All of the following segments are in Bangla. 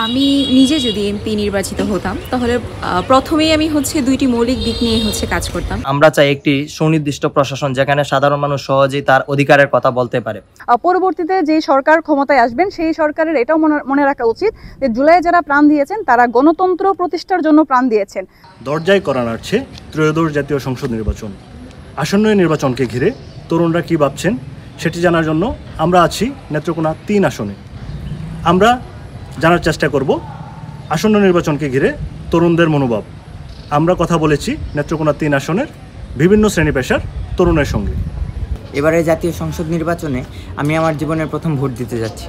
আমি নিজে যদি এমপি নির্বাচিত হতাম তাহলে প্রথমেই আমি দুইটি মৌলিক দিক নিয়ে কাজ করতাম। আমরা চাই একটি সুনির্দিষ্ট প্রশাসন যেখানে সাধারণ মানুষ সহজেই তার অধিকারের কথা বলতে পারে। পরবর্তীতে যে সরকার ক্ষমতায় আসবেন সেই সরকারের এটাও মনে রাখা উচিত যে জুলাই যারা প্রাণ দিয়েছেন তারা গণতন্ত্র প্রতিষ্ঠার জন্য প্রাণ দিয়েছেন। দরজায় করা নাড়ছে ত্রয়োদশ জাতীয় সংসদ নির্বাচন। আসন্ন নির্বাচনকে ঘিরে তরুণরা কি ভাবছেন সেটি জানার জন্য আমরা আছি নেত্রকোনা ৩ আসনে। আমরা জানার চেষ্টা করব আসন্ন নির্বাচনকে ঘিরে তরুণদের মনোভাব। আমরা কথা বলেছি নেত্রকোনা ৩ আসনের বিভিন্ন শ্রেণী পেশার তরুণের সঙ্গে। এবারের জাতীয় সংসদ নির্বাচনে আমি আমার জীবনের প্রথম ভোট দিতে যাচ্ছি।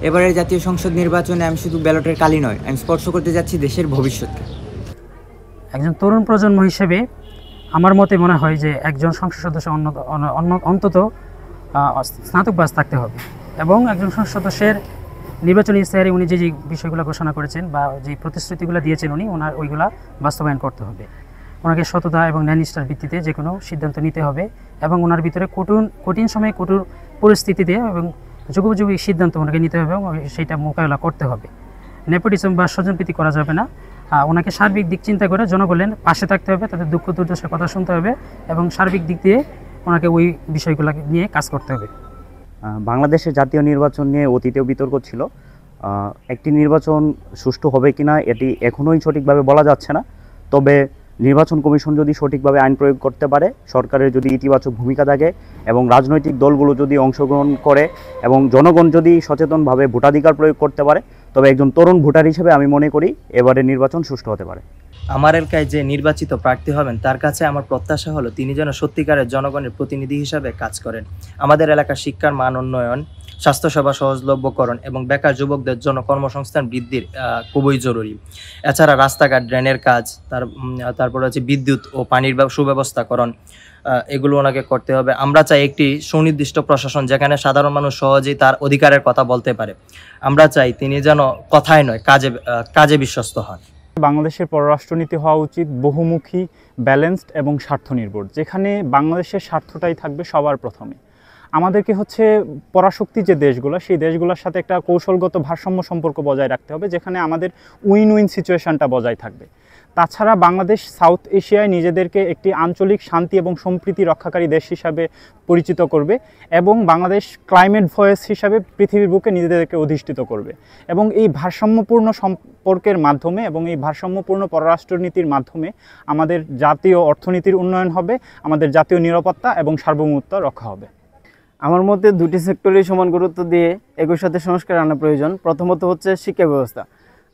এবারের জাতীয় সংসদ নির্বাচনে আমি শুধু ব্যালটের কালি নয়, আমি স্পর্শ করতে যাচ্ছি দেশের ভবিষ্যৎকে। একজন তরুণ প্রজন্ম হিসেবে আমার মতে মনে হয় যে একজন সংসদ সদস্য অন্তত স্নাতক পাস থাকতে হবে এবং একজন সংসদ সদস্যের নির্বাচনী ইশতেহারে উনি যে বিষয়গুলো ঘোষণা করেছেন বা যে প্রতিশ্রুতিগুলো দিয়েছেন ওনার ওইগুলা বাস্তবায়ন করতে হবে। ওনাকে সততা এবং ন্যায়নিষ্ঠার ভিত্তিতে যে কোনো সিদ্ধান্ত নিতে হবে এবং ওনার ভিতরে কঠিন সময়ে কঠোর পরিস্থিতিতে এবং যুগোপযোগী সিদ্ধান্ত ওনাকে নিতে হবে এবং সেইটা মোকাবেলা করতে হবে। নেপোটিজম বা স্বজনপ্রীতি করা যাবে না। ওনাকে সার্বিক দিক চিন্তা করে জনগণের পাশে থাকতে হবে, তাদের দুঃখ দুর্দশার কথা শুনতে হবে এবং সার্বিক দিক দিয়ে ওনাকে ওই বিষয়গুলো নিয়ে কাজ করতে হবে। বাংলাদেশের জাতীয় নির্বাচন নিয়ে অতীতেও বিতর্ক ছিল। একটি নির্বাচন সুষ্ঠু হবে কিনা এটি এখনোই সঠিকভাবে বলা যাচ্ছে না। তবে নির্বাচন কমিশন যদি সঠিকভাবে আইন প্রয়োগ করতে পারে, সরকারের যদি ইতিবাচক ভূমিকা থাকে এবং রাজনৈতিক দলগুলো যদি অংশগ্রহণ করে এবং জনগণ যদি সচেতনভাবে ভোটাধিকার প্রয়োগ করতে পারে, তবে একজন তরুণ ভোটার হিসেবে আমি মনে করি এবারে নির্বাচন সুষ্ঠু হতে পারে। আমার এলাকায় যে নির্বাচিত প্রার্থী হবেন তার কাছে আমার প্রত্যাশা হলো তিনি যেন সত্যিকারের জনগণের প্রতিনিধি হিসাবে কাজ করেন। আমাদের এলাকার শিক্ষার মান উন্নয়ন, স্বাস্থ্যসেবা সহজলভ্যকরণ এবং বেকার যুবকদের জন্য কর্মসংস্থান বৃদ্ধির খুবই জরুরি। এছাড়া রাস্তাঘাট, ড্রেনের কাজ, তারপরে বিদ্যুৎ ও পানির সুব্যবস্থাকরণ, এগুলো ওনাকে করতে হবে। আমরা চাই একটি সুনির্দিষ্ট প্রশাসন যেখানে সাধারণ মানুষ সহজেই তার অধিকারের কথা বলতে পারে। আমরা চাই তিনি যেন কথায় নয় কাজে বিশ্বস্ত হন। বাংলাদেশের পররাষ্ট্রনীতি হওয়া উচিত বহুমুখী, ব্যালেন্সড এবং স্বার্থনির্ভর, যেখানে বাংলাদেশের স্বার্থটাই থাকবে সবার প্রথমে। আমাদেরকে পরাশক্তি যে দেশগুলো, সেই দেশগুলোর সাথে একটা কৌশলগত ভারসাম্য সম্পর্ক বজায় রাখতে হবে, যেখানে আমাদের উইন উইন সিচুয়েশনটা বজায় থাকবে। তাছাড়া বাংলাদেশ সাউথ এশিয়ায় নিজেদেরকে একটি আঞ্চলিক শান্তি এবং সম্প্রীতি রক্ষাকারী দেশ হিসাবে পরিচিত করবে এবং বাংলাদেশ ক্লাইমেট ভয়েস হিসাবে পৃথিবীর বুকে নিজেদেরকে অধিষ্ঠিত করবে। এবং এই ভারসাম্যপূর্ণ সম্পর্কের মাধ্যমে এবং এই ভারসাম্যপূর্ণ পররাষ্ট্রনীতির মাধ্যমে আমাদের জাতীয় অর্থনীতির উন্নয়ন হবে, আমাদের জাতীয় নিরাপত্তা এবং সার্বভৌমত্ব রক্ষা হবে। আমার মতে দুটি সেক্টরেই সমান গুরুত্ব দিয়ে একই সাথে সংস্কার আনা প্রয়োজন। প্রথমত শিক্ষা ব্যবস্থা।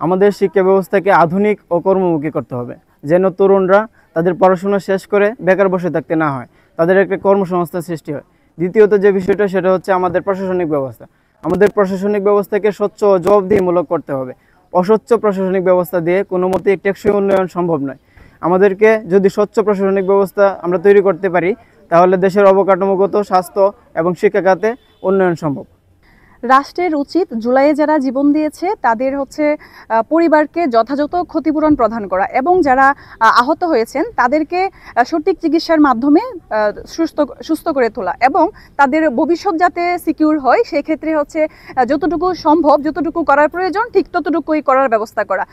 আমাদের শিক্ষা ব্যবস্থাকে আধুনিক ও কর্মমুখী করতে হবে, যেন তরুণরা তাদের পড়াশোনা শেষ করে বেকার বসে থাকতে না হয়, তাদের একটা কর্মসংস্থান সৃষ্টি হয়। দ্বিতীয়ত যে বিষয়টা সেটা আমাদের প্রশাসনিক ব্যবস্থা। আমাদের প্রশাসনিক ব্যবস্থাকে স্বচ্ছ ও জবাবদিহিমূলক করতে হবে। অস্বচ্ছ প্রশাসনিক ব্যবস্থা দিয়ে কোনো মতেই টেকসই উন্নয়ন সম্ভব নয়। আমাদেরকে যদি স্বচ্ছ প্রশাসনিক ব্যবস্থা আমরা তৈরি করতে পারি তাহলে দেশের অবকাঠামোগত, স্বাস্থ্য এবং শিক্ষা খাতে উন্নয়ন সম্ভব। রাষ্ট্রের উচিত জুলাইয়ে যারা জীবন দিয়েছে তাদের পরিবারকে যথাযথ ক্ষতিপূরণ প্রদান করা এবং যারা আহত হয়েছেন তাদেরকে সঠিক চিকিৎসার মাধ্যমে সুস্থ করে তোলা এবং তাদের ভবিষ্যৎ যাতে সিকিউর হয় সেক্ষেত্রে যতটুকু সম্ভব, যতটুকু করার প্রয়োজন ঠিক ততটুকুই করার ব্যবস্থা করা।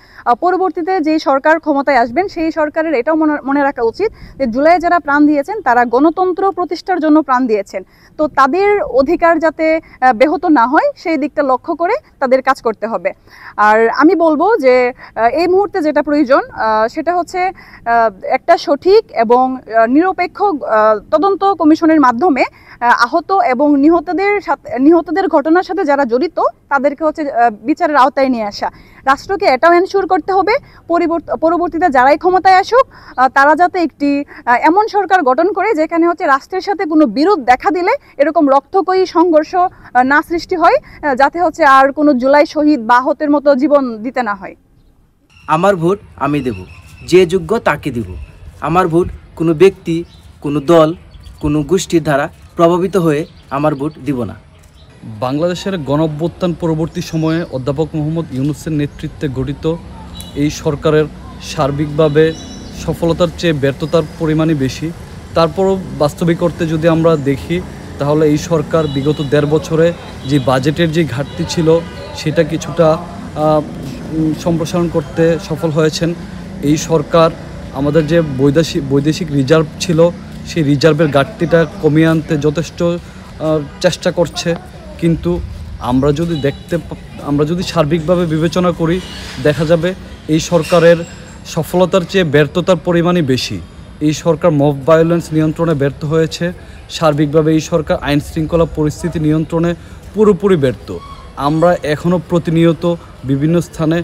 পরবর্তীতে যে সরকার ক্ষমতায় আসবেন সেই সরকারের এটাও মনে রাখা উচিত যে জুলাইয়ে যারা প্রাণ দিয়েছেন তারা গণতন্ত্র প্রতিষ্ঠার জন্য প্রাণ দিয়েছেন। তো তাদের অধিকার যাতে ব্যাহত না হয় সেই দিকটা লক্ষ্য করে তাদের কাজ করতে হবে। আর আমি বলবো যে এই মুহূর্তে যেটা প্রয়োজন সেটা একটা সঠিক এবং নিরপেক্ষ তদন্ত কমিশনের মাধ্যমে আহত এবং নিহতদের ঘটনার সাথে যারা জড়িত তাদেরকে বিচারের আওতায় নিয়ে আসা। রাষ্ট্রকে এটাও এনশিওর করতে হবে পরবর্তীতে যারাই ক্ষমতায় আসুক তারা যাতে একটি এমন সরকার গঠন করে যেখানে রাষ্ট্রের সাথে কোনো বিরোধ দেখা দিলে এরকম রক্তক্ষয়ী সংঘর্ষ না সৃষ্টি হয়, যাতে আর কোনো জুলাই শহীদ বা আহতের মতো জীবন দিতে না হয়। আমার ভোট আমি দেব, যে যোগ্য তাকে দেব। আমার ভোট কোনো ব্যক্তি, কোনো দল, কোনো গোষ্ঠীর দ্বারা প্রভাবিত হয়ে আমার ভোট দিব না। বাংলাদেশের গণঅভ্যুত্থান পরবর্তী সময়ে অধ্যাপক মোহাম্মদ ইউনূসের নেতৃত্বে গঠিত এই সরকারের সার্বিকভাবে সফলতার চেয়ে ব্যর্থতার পরিমাণই বেশি। তারপরও বাস্তবিক অর্থে যদি আমরা দেখি তাহলে এই সরকার বিগত ১.৫ বছরে যে বাজেটের যে ঘাটতি ছিল সেটা কিছুটা সম্প্রসারণ করতে সফল হয়েছেন। এই সরকার আমাদের যে বৈদেশিক রিজার্ভ ছিল সেই রিজার্ভের ঘাটতিটা কমিয়ে আনতে যথেষ্ট চেষ্টা করছে। কিন্তু আমরা যদি সার্বিকভাবে বিবেচনা করি, দেখা যাবে এই সরকারের সফলতার চেয়ে ব্যর্থতার পরিমাণই বেশি। এই সরকার মব ভায়োলেন্স নিয়ন্ত্রণে ব্যর্থ হয়েছে। সার্বিকভাবে এই সরকার আইন শৃঙ্খলা পরিস্থিতি নিয়ন্ত্রণে পুরোপুরি ব্যর্থ। আমরা এখনও প্রতিনিয়ত বিভিন্ন স্থানে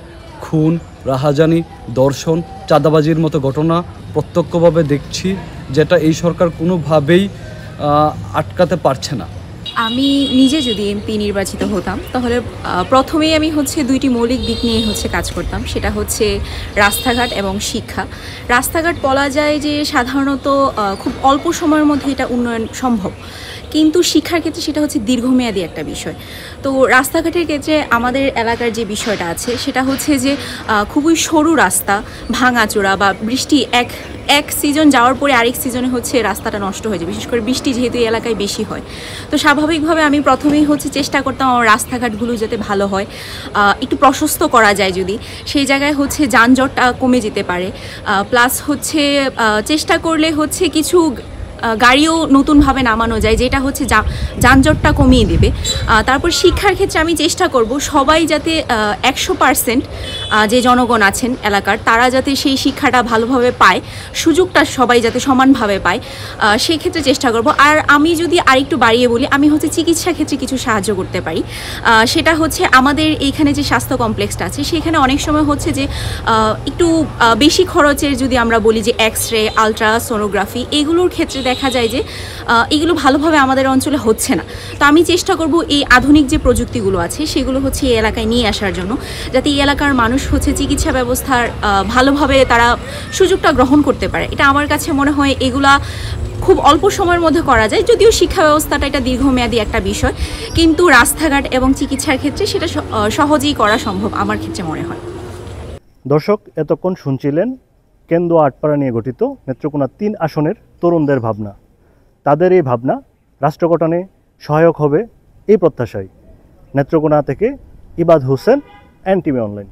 খুন, রাহাজানি, ধর্ষণ, চাঁদাবাজির মতো ঘটনা প্রত্যক্ষভাবে দেখছি, যেটা এই সরকার কোনোভাবেই আটকাতে পারছে না। আমি নিজে যদি এমপি নির্বাচিত হতাম তাহলে প্রথমেই আমি দুইটি মৌলিক দিক নিয়ে কাজ করতাম। সেটা হচ্ছে রাস্তাঘাট এবং শিক্ষা। রাস্তাঘাট বলা যায় যে সাধারণত খুব অল্প সময়ের মধ্যে এটা উন্নয়ন সম্ভব, কিন্তু শিক্ষার ক্ষেত্রে সেটা দীর্ঘমেয়াদী একটা বিষয়। তো রাস্তাঘাটের ক্ষেত্রে আমাদের এলাকার যে বিষয়টা আছে সেটা যে খুবই সরু রাস্তা, ভাঙাচোরা বা বৃষ্টি এক সিজন যাওয়ার পরে আরেক সিজনে রাস্তাটা নষ্ট হয়ে যায়, বিশেষ করে বৃষ্টি যেহেতু এই এলাকায় বেশি হয়। তো স্বাভাবিকভাবে আমি প্রথমেই চেষ্টা করতাম আমার রাস্তাঘাটগুলো যাতে ভালো হয়, একটু প্রশস্ত করা যায়, যদি সেই জায়গায় যানজটটা কমে যেতে পারে। প্লাস চেষ্টা করলে কিছু গাড়িও নতুনভাবে নামানো যায়, যেটা যানজটটা কমিয়ে দেবে। তারপর শিক্ষার ক্ষেত্রে আমি চেষ্টা করব সবাই যাতে 100% যে জনগণ আছেন এলাকার তারা যাতে সেই শিক্ষাটা ভালোভাবে পায়, সুযোগটা সবাই যাতে সমানভাবে পায়, সেই ক্ষেত্রে চেষ্টা করব। আর আমি যদি আরেকটু বাড়িয়ে বলি, আমি চিকিৎসা ক্ষেত্রে কিছু সাহায্য করতে পারি। সেটা আমাদের এইখানে যে স্বাস্থ্য কমপ্লেক্সটা আছে সেখানে অনেক সময় যে একটু বেশি খরচের, যদি আমরা বলি যে এক্স-রে, আলট্রাসোনোগ্রাফি, এগুলোর ক্ষেত্রে দেখা যায় যে এগুলো ভালোভাবে আমাদের অঞ্চলে হচ্ছে না। তো আমি চেষ্টা করব এই আধুনিক যে প্রযুক্তিগুলো আছে সেগুলো এই এলাকায় নিয়ে আসার জন্য, যাতে এই এলাকার মানুষ চিকিৎসা ব্যবস্থার ভালোভাবে তারা সুযোগটা গ্রহণ করতে পারে। এটা আমার কাছে মনে হয় এগুলা খুব অল্প সময়ের মধ্যে করা যায়, যদিও শিক্ষা ব্যবস্থাটা এটা দীর্ঘমেয়াদী একটা বিষয়, কিন্তু রাস্তাঘাট এবং চিকিৎসার ক্ষেত্রে সেটা সহজেই করা সম্ভব আমার ক্ষেত্রে মনে হয়। দর্শক, এতক্ষণ শুনছিলেন কেন্দ্র আটপাড়া নিয়ে গঠিত নেত্রকোনা 3 আসনের তরুণদের ভাবনা। তাদের এই ভাবনা রাষ্ট্র গঠনে সহায়ক হবে এই প্রত্যাশায়। নেত্রকোনা থেকে ইবাদ হোসেন, NTV অনলাইন।